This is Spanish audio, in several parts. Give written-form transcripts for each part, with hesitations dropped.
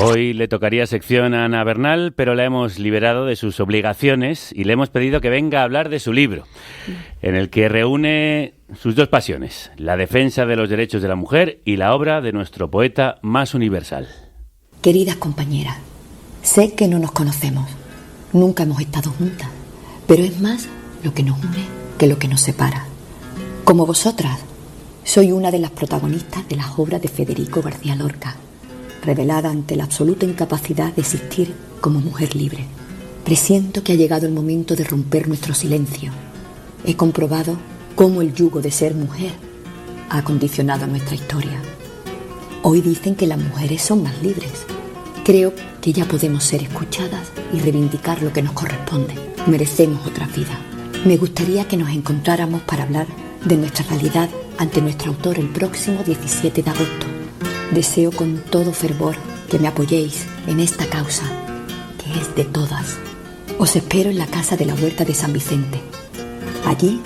Hoy le tocaría sección a Ana Bernal, pero la hemos liberado de sus obligaciones y le hemos pedido que venga a hablar de su libro, en el que reúne sus dos pasiones, la defensa de los derechos de la mujer y la obra de nuestro poeta más universal. Queridas compañeras, sé que no nos conocemos, nunca hemos estado juntas, pero es más lo que nos une que lo que nos separa. Como vosotras, soy una de las protagonistas de las obras de Federico García Lorca, revelada ante la absoluta incapacidad de existir como mujer libre. Presiento que ha llegado el momento de romper nuestro silencio. He comprobado cómo el yugo de ser mujer ha condicionado nuestra historia. Hoy dicen que las mujeres son más libres. Creo que ya podemos ser escuchadas y reivindicar lo que nos corresponde. Merecemos otra vida. Me gustaría que nos encontráramos para hablar de nuestra realidad ante nuestro autor el próximo 17 de agosto. Deseo con todo fervor que me apoyéis en esta causa, que es de todas. Os espero en la casa de la Huerta de San Vicente. Allí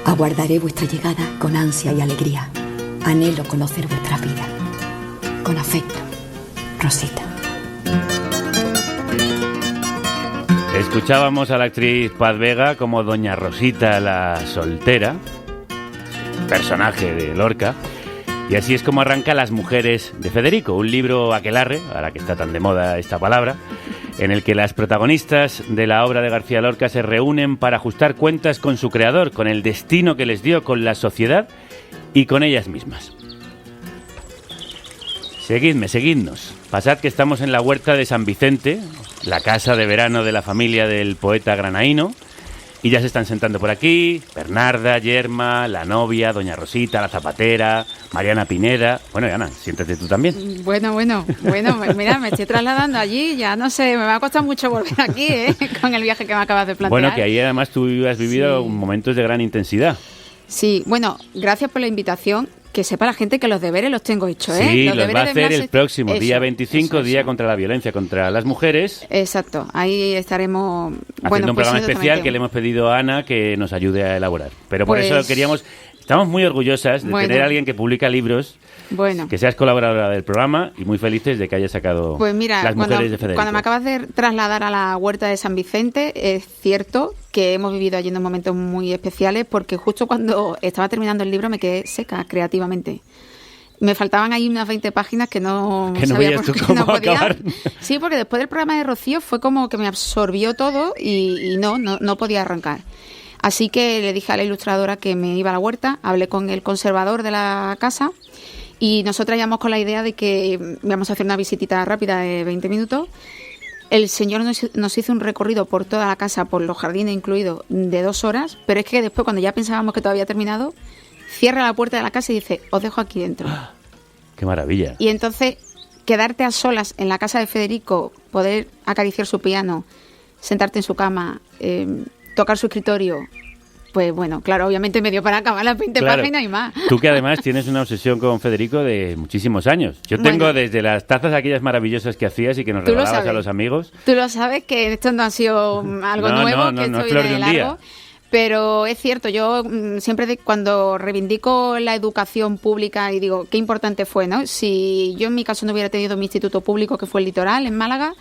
aguardaré vuestra llegada con ansia y alegría. Anhelo conocer vuestra vida. Con afecto, Rosita. Escuchábamos a la actriz Paz Vega como Doña Rosita la soltera, personaje de Lorca, y así es como arranca Las mujeres de Federico, un libro aquelarre, ahora que está tan de moda esta palabra, en el que las protagonistas de la obra de García Lorca se reúnen para ajustar cuentas con su creador, con el destino que les dio, con la sociedad y con ellas mismas. Seguidnos. Pasad que estamos en la Huerta de San Vicente, la casa de verano de la familia del poeta granaíno, y ya se están sentando por aquí Bernarda, Yerma, la novia, Doña Rosita, la zapatera, Mariana Pineda. Bueno, Ana, siéntate tú también. Bueno, mira, me estoy trasladando allí, ya no sé, me va a costar mucho volver aquí, con el viaje que me acabas de plantear. Bueno, que ahí además tú has vivido momentos de gran intensidad. Sí, bueno, gracias por la invitación. Que sepa la gente que los deberes los tengo hechos, ¿eh? Sí, los va a hacer el próximo día 25, Día contra la Violencia contra las Mujeres. Exacto, ahí estaremos haciendo un programa especial que le hemos pedido a Ana que nos ayude a elaborar. Pero por eso estamos muy orgullosas de tener a alguien que publica libros, que seas colaboradora del programa y muy felices de que hayas sacado Las mujeres de Federico. Cuando me acabas de trasladar a la Huerta de San Vicente, es cierto que hemos vivido allí unos momentos muy especiales porque justo cuando estaba terminando el libro me quedé seca creativamente. Me faltaban ahí unas 20 páginas que no sabía por qué no podía. Acabar. Sí, porque después del programa de Rocío fue como que me absorbió todo y no podía arrancar. Así que le dije a la ilustradora que me iba a la huerta, hablé con el conservador de la casa y nosotras íbamos con la idea de que íbamos a hacer una visitita rápida de 20 minutos. El señor nos hizo un recorrido por toda la casa, por los jardines incluidos, de 2 horas, pero es que después, cuando ya pensábamos que todo había terminado, cierra la puerta de la casa y dice, os dejo aquí dentro. ¡Qué maravilla! Y entonces, quedarte a solas en la casa de Federico, poder acariciar su piano, sentarte en su cama, tocar su escritorio, pues bueno, claro, obviamente me dio para acabar las 20 páginas y más. Tú que además tienes una obsesión con Federico de muchísimos años. Yo tengo desde las tazas aquellas maravillosas que hacías y que nos regalabas a los amigos. Tú lo sabes, que esto no ha sido algo nuevo, que esto viene de largo. Pero es cierto, yo siempre cuando reivindico la educación pública y digo, qué importante fue, ¿no? Si yo en mi caso no hubiera tenido mi instituto público, que fue el Litoral, en Málaga,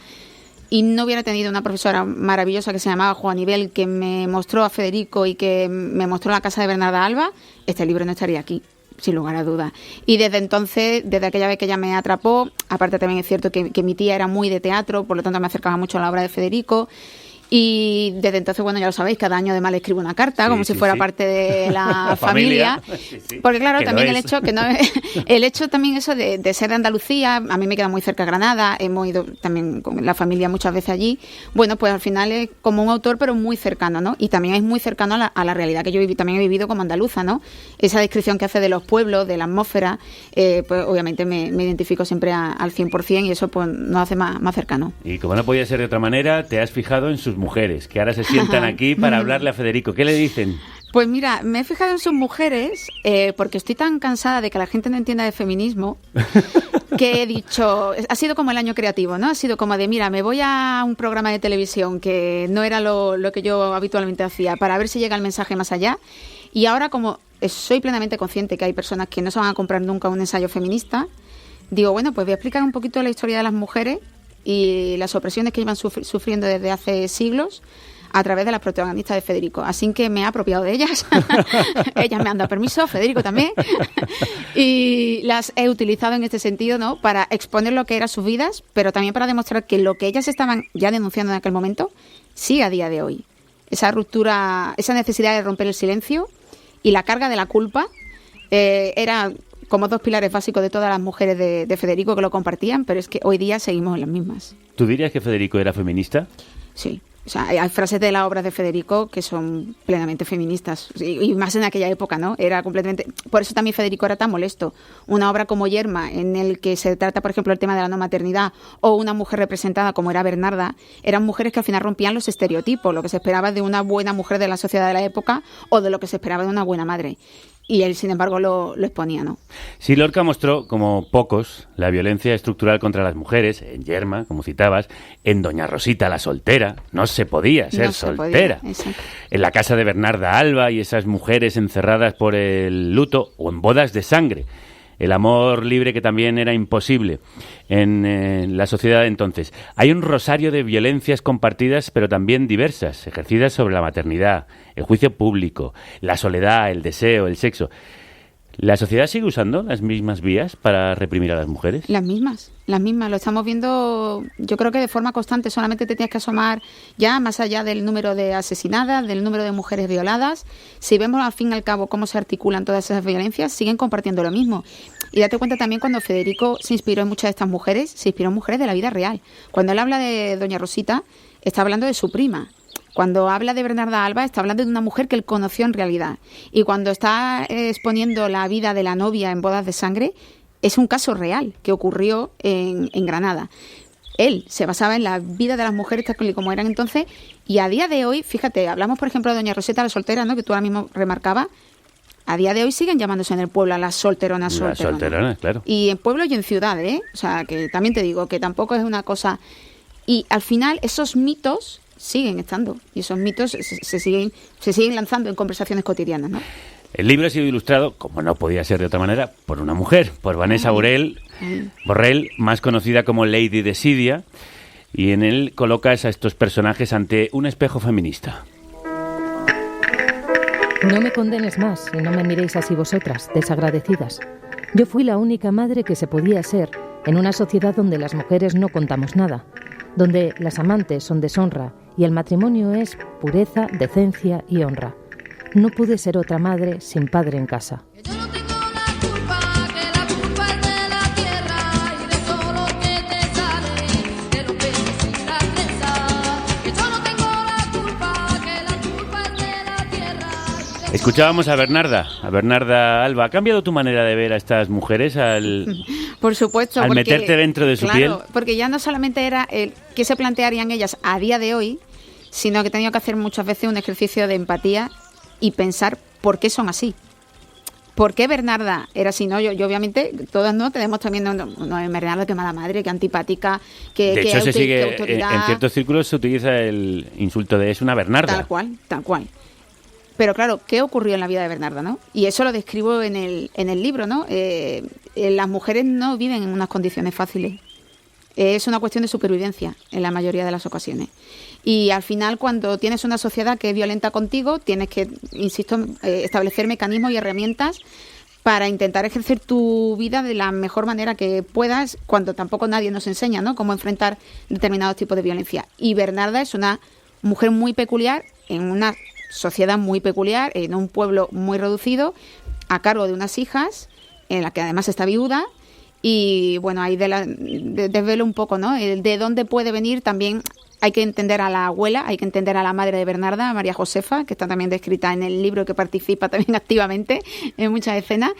y no hubiera tenido una profesora maravillosa que se llamaba Juanibel, que me mostró a Federico y que me mostró la casa de Bernarda Alba, este libro no estaría aquí, sin lugar a dudas. Y desde entonces, desde aquella vez que ella me atrapó, aparte también es cierto que mi tía era muy de teatro, por lo tanto me acercaba mucho a la obra de Federico. Y desde entonces, bueno, ya lo sabéis, cada año además le escribo una carta, como si fuera parte de la familia. Porque claro, que también el hecho también eso de ser de Andalucía, a mí me queda muy cerca Granada, hemos ido también con la familia muchas veces allí. Bueno, pues al final es como un autor, pero muy cercano, ¿no? Y también es muy cercano a la realidad que yo también he vivido como andaluza, ¿no? Esa descripción que hace de los pueblos, de la atmósfera, pues obviamente me identifico siempre al 100% y eso pues nos hace más cercano. Y como no podía ser de otra manera, te has fijado en sus mujeres, que ahora se sientan aquí para hablarle a Federico. ¿Qué le dicen? Pues mira, me he fijado en sus mujeres porque estoy tan cansada de que la gente no entienda de feminismo que he dicho, ha sido como el año creativo, ¿no? Ha sido como de, mira, me voy a un programa de televisión que no era lo que yo habitualmente hacía para ver si llega el mensaje más allá. Y ahora, como soy plenamente consciente que hay personas que no se van a comprar nunca un ensayo feminista, digo, bueno, pues voy a explicar un poquito la historia de las mujeres y las opresiones que llevan sufriendo desde hace siglos a través de las protagonistas de Federico. Así que me he apropiado de ellas. Ellas me han dado permiso, Federico también. Y las he utilizado en este sentido, ¿no? Para exponer lo que eran sus vidas, pero también para demostrar que lo que ellas estaban ya denunciando en aquel momento sigue a día de hoy. Esa ruptura, esa necesidad de romper el silencio y la carga de la culpa era como dos pilares básicos de todas las mujeres de Federico que lo compartían, pero es que hoy día seguimos en las mismas. ¿Tú dirías que Federico era feminista? Sí. O sea, hay frases de las obras de Federico que son plenamente feministas, y más en aquella época, ¿no? Era completamente... Por eso también Federico era tan molesto. Una obra como Yerma, en el que se trata, por ejemplo, el tema de la no maternidad, o una mujer representada como era Bernarda, eran mujeres que al final rompían los estereotipos, lo que se esperaba de una buena mujer de la sociedad de la época, o de lo que se esperaba de una buena madre. Y él, sin embargo, lo exponía, ¿no? Sí, Lorca mostró, como pocos, la violencia estructural contra las mujeres, en Yerma, como citabas, en Doña Rosita la soltera, no se podía ser soltera, en la casa de Bernarda Alba y esas mujeres encerradas por el luto, o en Bodas de sangre, el amor libre que también era imposible en la sociedad de entonces. Hay un rosario de violencias compartidas, pero también diversas, ejercidas sobre la maternidad, el juicio público, la soledad, el deseo, el sexo. ¿La sociedad sigue usando las mismas vías para reprimir a las mujeres? Las mismas. Lo estamos viendo, yo creo que de forma constante. Solamente te tienes que asomar ya más allá del número de asesinadas, del número de mujeres violadas. Si vemos al fin y al cabo cómo se articulan todas esas violencias, siguen compartiendo lo mismo. Y date cuenta también cuando Federico se inspiró en muchas de estas mujeres, se inspiró en mujeres de la vida real. Cuando él habla de Doña Rosita, está hablando de su prima. Cuando habla de Bernarda Alba, está hablando de una mujer que él conoció en realidad. Y cuando está exponiendo la vida de la novia en Bodas de sangre, es un caso real que ocurrió en Granada. Él se basaba en la vida de las mujeres tal como eran entonces, y a día de hoy, fíjate, hablamos por ejemplo de Doña Rosita la soltera, ¿no?, que tú ahora mismo remarcabas. A día de hoy siguen llamándose en el pueblo a las solteronas. Las solteronas, claro. Y en pueblo y en ciudad, ¿eh? O sea, que también te digo que tampoco es una cosa... Y al final esos mitos siguen estando, y esos mitos se siguen lanzando en conversaciones cotidianas, ¿no? El libro ha sido ilustrado, como no podía ser de otra manera, por una mujer, por Vanessa Borrell, más conocida como Lady Desidia, y en él colocas a estos personajes ante un espejo feminista. No me condenes más y no me miréis así vosotras, desagradecidas. Yo fui la única madre que se podía ser en una sociedad donde las mujeres no contamos nada, donde las amantes son deshonra y el matrimonio es pureza, decencia y honra. No pude ser otra madre sin padre en casa. Yo no tengo la culpa, que la culpa es de la tierra y de todo lo que te sale, de los peces y la presa. Yo no tengo la culpa, que la culpa es de la tierra. Escuchábamos a Bernarda Alba. ¿Ha cambiado tu manera de ver a estas mujeres por supuesto, al meterte dentro de su piel? Porque ya no solamente era el qué se plantearían ellas a día de hoy, sino que he tenido que hacer muchas veces un ejercicio de empatía y pensar por qué son así. ¿Por qué Bernarda era así? No, yo obviamente, todas no tenemos también, no, Bernarda, qué mala madre, qué antipática, que de hecho que se sigue, autoridad. en ciertos círculos se utiliza el insulto de es una Bernarda. Tal cual. Pero claro, ¿qué ocurrió en la vida de Bernarda, no? Y eso lo describo en el libro, ¿no? Las mujeres no viven en unas condiciones fáciles. Es una cuestión de supervivencia en la mayoría de las ocasiones. Y al final, cuando tienes una sociedad que es violenta contigo, tienes que, insisto, establecer mecanismos y herramientas para intentar ejercer tu vida de la mejor manera que puedas, cuando tampoco nadie nos enseña, ¿no?, cómo enfrentar determinados tipos de violencia. Y Bernarda es una mujer muy peculiar, en una sociedad muy peculiar, en un pueblo muy reducido, a cargo de unas hijas, en la que además está viuda. Y bueno, ahí desvelo un poco, ¿no?, de dónde puede venir. También hay que entender a la abuela, hay que entender a la madre de Bernarda, María Josefa, que está también descrita en el libro, que participa también activamente en muchas escenas.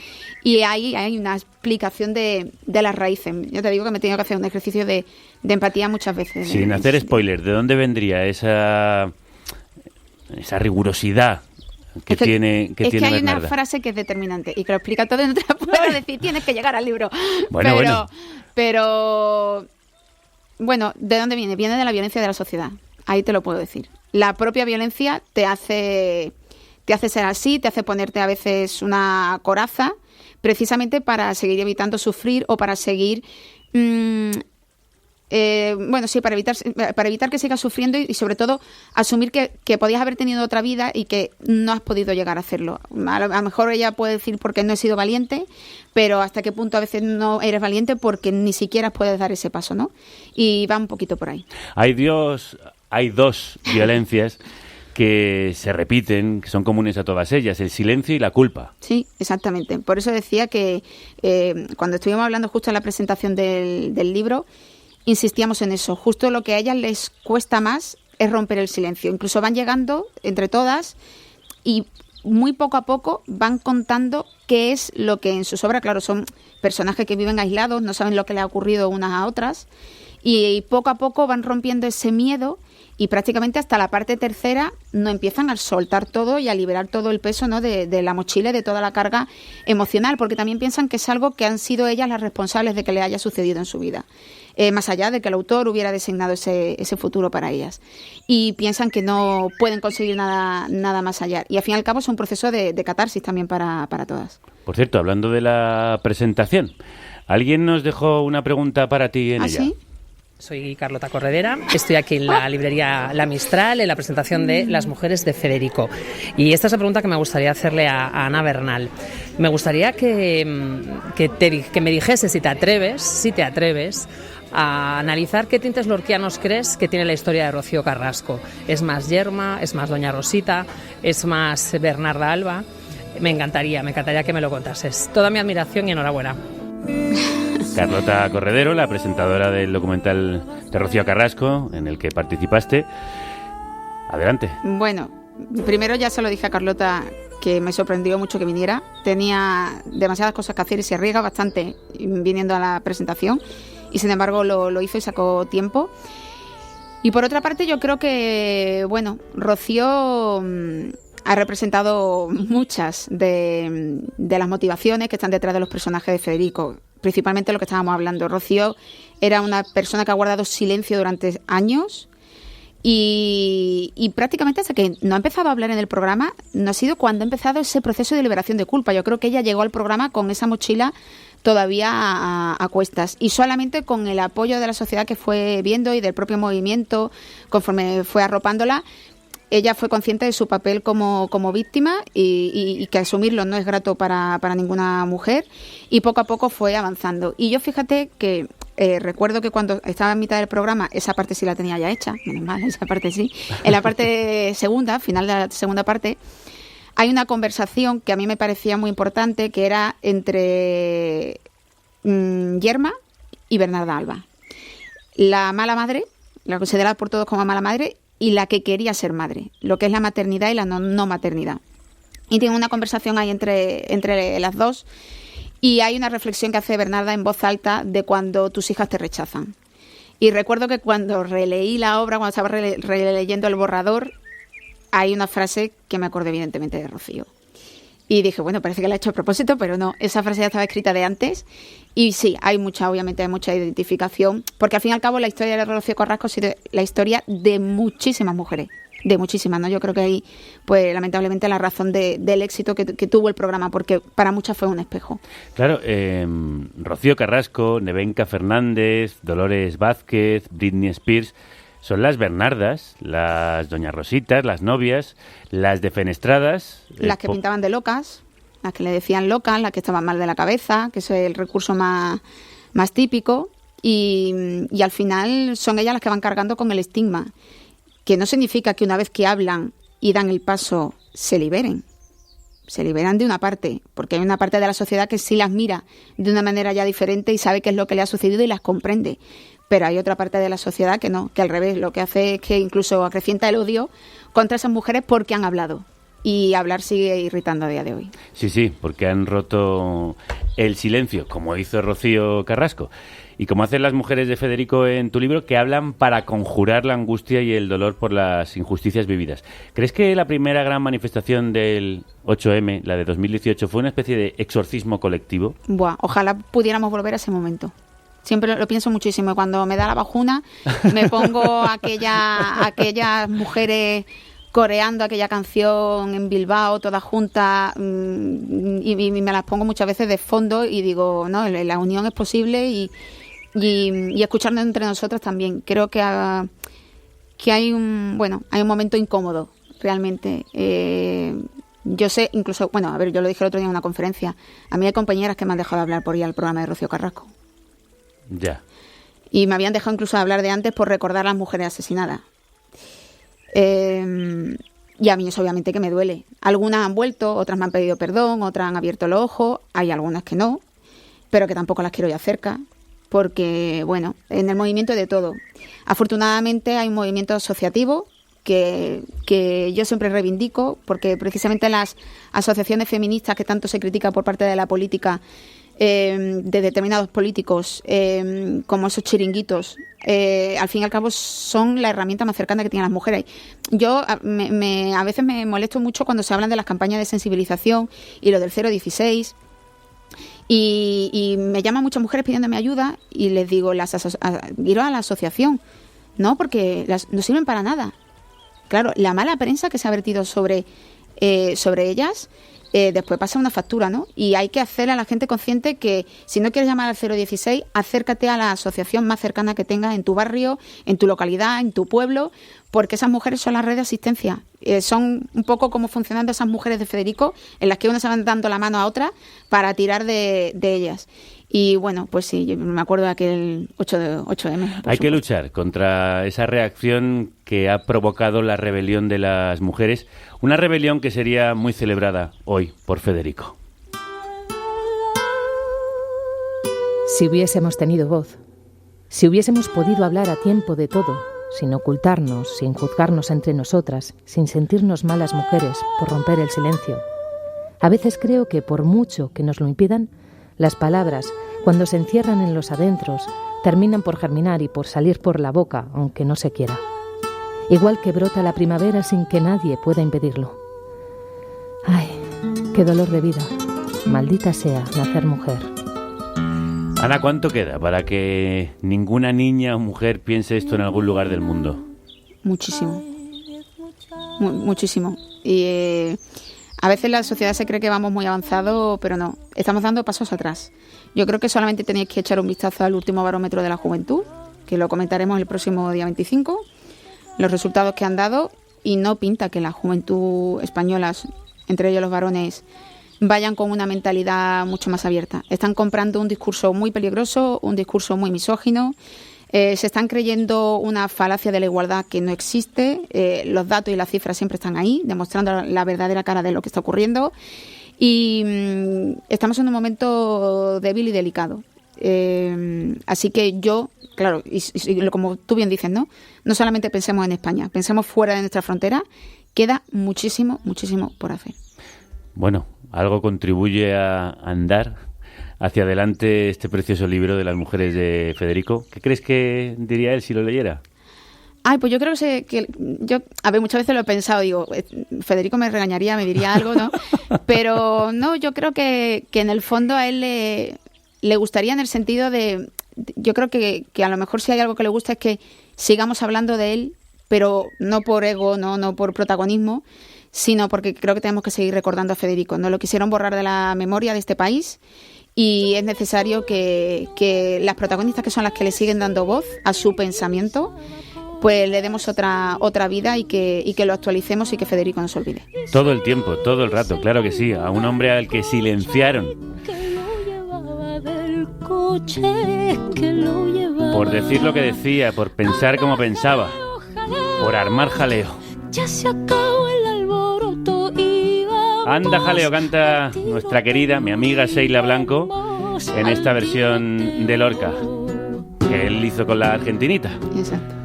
Y ahí hay una explicación de las raíces. Yo te digo que me he tenido que hacer un ejercicio de empatía muchas veces. Sin hacer spoiler, ¿de dónde vendría esa rigurosidad que tiene Bernarda? Hay una frase que es determinante y que lo explica todo, y no te la puedo decir, tienes que llegar al libro. Pero bueno, ¿de dónde viene? Viene de la violencia de la sociedad, ahí te lo puedo decir. La propia violencia te hace ser así, te hace ponerte a veces una coraza, precisamente para seguir evitando sufrir o para seguir... para evitar que sigas sufriendo y sobre todo asumir que podías haber tenido otra vida y que no has podido llegar a hacerlo. A lo mejor ella puede decir porque no he sido valiente, pero hasta qué punto a veces no eres valiente porque ni siquiera puedes dar ese paso, ¿no? Y va un poquito por ahí. Hay dos violencias que se repiten, que son comunes a todas ellas, el silencio y la culpa. Sí, exactamente. Por eso decía que cuando estuvimos hablando justo en la presentación del libro, insistíamos en eso. Justo lo que a ellas les cuesta más es romper el silencio. Incluso van llegando entre todas y muy poco a poco van contando qué es lo que en sus obras, claro, son personajes que viven aislados, no saben lo que le ha ocurrido unas a otras, y poco a poco van rompiendo ese miedo y prácticamente hasta la parte tercera no empiezan a soltar todo y a liberar todo el peso, ¿no?, de la mochila y de toda la carga emocional, porque también piensan que es algo que han sido ellas las responsables de que le haya sucedido en su vida. Más allá de que el autor hubiera designado ese futuro para ellas. Y piensan que no pueden conseguir nada más allá. Y al fin y al cabo es un proceso de catarsis también para todas. Por cierto, hablando de la presentación, ¿alguien nos dejó una pregunta para ti en ella? ¿Sí? Soy Carlota Corredera, estoy aquí en la librería La Mistral en la presentación de Las mujeres de Federico. Y esta es la pregunta que me gustaría hacerle a Ana Bernal. Me gustaría que me dijese si te atreves a analizar qué tintes lorquianos crees que tiene la historia de Rocío Carrasco. ¿Es más Yerma? ¿Es más Doña Rosita? ¿Es más Bernarda Alba? Me encantaría que me lo contases. Toda mi admiración y enhorabuena. Carlota Corredero, la presentadora del documental de Rocío Carrasco, en el que participaste. Adelante. Bueno, primero ya se lo dije a Carlota que me sorprendió mucho que viniera. Tenía demasiadas cosas que hacer y se arriesga bastante viniendo a la presentación. Y sin embargo lo hizo y sacó tiempo. Y por otra parte yo creo que, bueno, Rocío ha representado muchas de las motivaciones que están detrás de los personajes de Federico. Principalmente lo que estábamos hablando. Rocío era una persona que ha guardado silencio durante años y prácticamente hasta que no ha empezado a hablar en el programa no ha sido cuando ha empezado ese proceso de liberación de culpa. Yo creo que ella llegó al programa con esa mochila todavía a cuestas y solamente con el apoyo de la sociedad que fue viendo y del propio movimiento conforme fue arropándola. Ella fue consciente de su papel como víctima y que asumirlo no es grato para ninguna mujer y poco a poco fue avanzando. Y yo fíjate que recuerdo que cuando estaba en mitad del programa, esa parte sí la tenía ya hecha, menos mal, esa parte sí. En la parte segunda, final de la segunda parte, hay una conversación que a mí me parecía muy importante que era entre Yerma y Bernarda Alba. La mala madre, la considerada por todos como mala madre, y la que quería ser madre, lo que es la maternidad y la no maternidad. Y tiene una conversación ahí entre las dos y hay una reflexión que hace Bernarda en voz alta de cuando tus hijas te rechazan. Y recuerdo que cuando releí la obra, cuando estaba releyendo el borrador, hay una frase que me acordé evidentemente de Rocío. Y dije, bueno, parece que la he hecho a propósito, pero no, esa frase ya estaba escrita de antes. Y sí, obviamente hay mucha identificación, porque al fin y al cabo la historia de Rocío Carrasco ha sido la historia de muchísimas mujeres, de muchísimas, ¿no? Yo creo que ahí, pues lamentablemente la razón del éxito que tuvo el programa, porque para muchas fue un espejo. Claro, Rocío Carrasco, Nevenka Fernández, Dolores Vázquez, Britney Spears... son las Bernardas, las Doña Rositas, las novias, las defenestradas. Las que pintaban de locas, las que le decían locas, las que estaban mal de la cabeza, que eso es el recurso más típico. Y al final son ellas las que van cargando con el estigma, que no significa que una vez que hablan y dan el paso se liberen. Se liberan de una parte, porque hay una parte de la sociedad que sí las mira de una manera ya diferente y sabe qué es lo que le ha sucedido y las comprende. Pero hay otra parte de la sociedad que no, que al revés, lo que hace es que incluso acrecienta el odio contra esas mujeres porque han hablado. Y hablar sigue irritando a día de hoy. Sí, porque han roto el silencio, como hizo Rocío Carrasco. Y como hacen las mujeres de Federico en tu libro, que hablan para conjurar la angustia y el dolor por las injusticias vividas. ¿Crees que la primera gran manifestación del 8M, la de 2018, fue una especie de exorcismo colectivo? Ojalá pudiéramos volver a ese momento. Siempre lo pienso muchísimo. Cuando me da la bajuna, me pongo aquellas mujeres coreando aquella canción en Bilbao, todas juntas, y me las pongo muchas veces de fondo y digo, no, la unión es posible y escucharnos entre nosotras también. Creo que hay un momento incómodo, realmente. Yo sé, incluso, yo lo dije el otro día en una conferencia, a mí hay compañeras que me han dejado de hablar por ir al programa de Rocío Carrasco. Ya. Y me habían dejado incluso de hablar de antes por recordar a las mujeres asesinadas. Y a mí eso obviamente que me duele. Algunas han vuelto, otras me han pedido perdón, otras han abierto los ojos, hay algunas que no, pero que tampoco las quiero ya cerca, porque, bueno, en el movimiento de todo. Afortunadamente hay un movimiento asociativo que yo siempre reivindico, porque precisamente las asociaciones feministas que tanto se critica por parte de la política, de determinados políticos, como esos chiringuitos, al fin y al cabo son la herramienta más cercana que tienen las mujeres. Yo a veces me molesto mucho cuando se hablan de las campañas de sensibilización y lo del 016, y me llaman muchas mujeres pidiéndome ayuda y les digo, iros a la asociación, no, porque no sirven para nada. Claro, la mala prensa que se ha vertido sobre ellas, después pasa una factura, ¿no? Y hay que hacer a la gente consciente que si no quieres llamar al 016, acércate a la asociación más cercana que tengas en tu barrio, en tu localidad, en tu pueblo, porque esas mujeres son la red de asistencia. Son un poco como funcionando esas mujeres de Federico, en las que unas se van dando la mano a otra para tirar de ellas. Y bueno, pues sí, yo me acuerdo de aquel 8M. Hay que luchar contra esa reacción que ha provocado la rebelión de las mujeres, una rebelión que sería muy celebrada hoy por Federico. Si hubiésemos tenido voz, si hubiésemos podido hablar a tiempo de todo, sin ocultarnos, sin juzgarnos entre nosotras, sin sentirnos malas mujeres por romper el silencio. A veces creo que por mucho que nos lo impidan, las palabras, cuando se encierran en los adentros, terminan por germinar y por salir por la boca, aunque no se quiera. Igual que brota la primavera sin que nadie pueda impedirlo. ¡Ay, qué dolor de vida! Maldita sea nacer mujer. Ana, ¿cuánto queda para que ninguna niña o mujer piense esto en algún lugar del mundo? Muchísimo. Muchísimo. Y a veces la sociedad se cree que vamos muy avanzados, pero no. Estamos dando pasos atrás. Yo creo que solamente tenéis que echar un vistazo al último barómetro de la juventud, que lo comentaremos el próximo día 25, los resultados que han dado, y no pinta que la juventud española, entre ellos los varones, vayan con una mentalidad mucho más abierta. Están comprando un discurso muy peligroso, un discurso muy misógino, se están creyendo una falacia de la igualdad que no existe, los datos y las cifras siempre están ahí, demostrando la verdadera cara de lo que está ocurriendo, y estamos en un momento débil y delicado. Así que yo, claro, y como tú bien dices, ¿no? No solamente pensemos en España, pensemos fuera de nuestra frontera, queda muchísimo, muchísimo por hacer. Bueno, algo contribuye a andar hacia adelante este precioso libro de las mujeres de Federico. ¿Qué crees que diría él si lo leyera? Ay, pues yo creo muchas veces lo he pensado, digo, Federico me regañaría, me diría algo, ¿no? Pero no, yo creo que en el fondo a él le gustaría, en el sentido de, yo creo que a lo mejor si hay algo que le gusta es que sigamos hablando de él, pero no por ego, no por protagonismo, sino porque creo que tenemos que seguir recordando a Federico. No lo quisieron borrar de la memoria de este país y es necesario que las protagonistas, que son las que le siguen dando voz a su pensamiento, pues le demos otra vida y que lo actualicemos y que Federico no se olvide. Todo el tiempo, todo el rato, claro que sí. A un hombre al que silenciaron por decir lo que decía, por pensar como pensaba, por armar jaleo. Ya se acabó el alboroto y Anda jaleo canta nuestra querida, mi amiga Sheila Blanco, en esta versión de Lorca que él hizo con la argentinita. Exacto.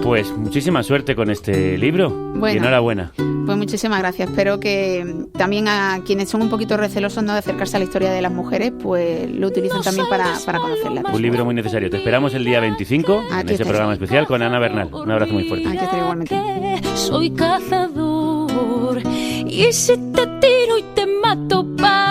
Pues muchísima suerte con este libro. Bueno, y enhorabuena. Pues muchísimas gracias. Espero que también a quienes son un poquito recelosos, ¿no?, de acercarse a la historia de las mujeres, pues lo utilicen también para conocerla. Un libro muy necesario. Te esperamos el día 25 Aquí en ese programa especial con Ana Bernal. Un abrazo muy fuerte. Aquí estaré igualmente. Soy cazador y si te tiro y te mato para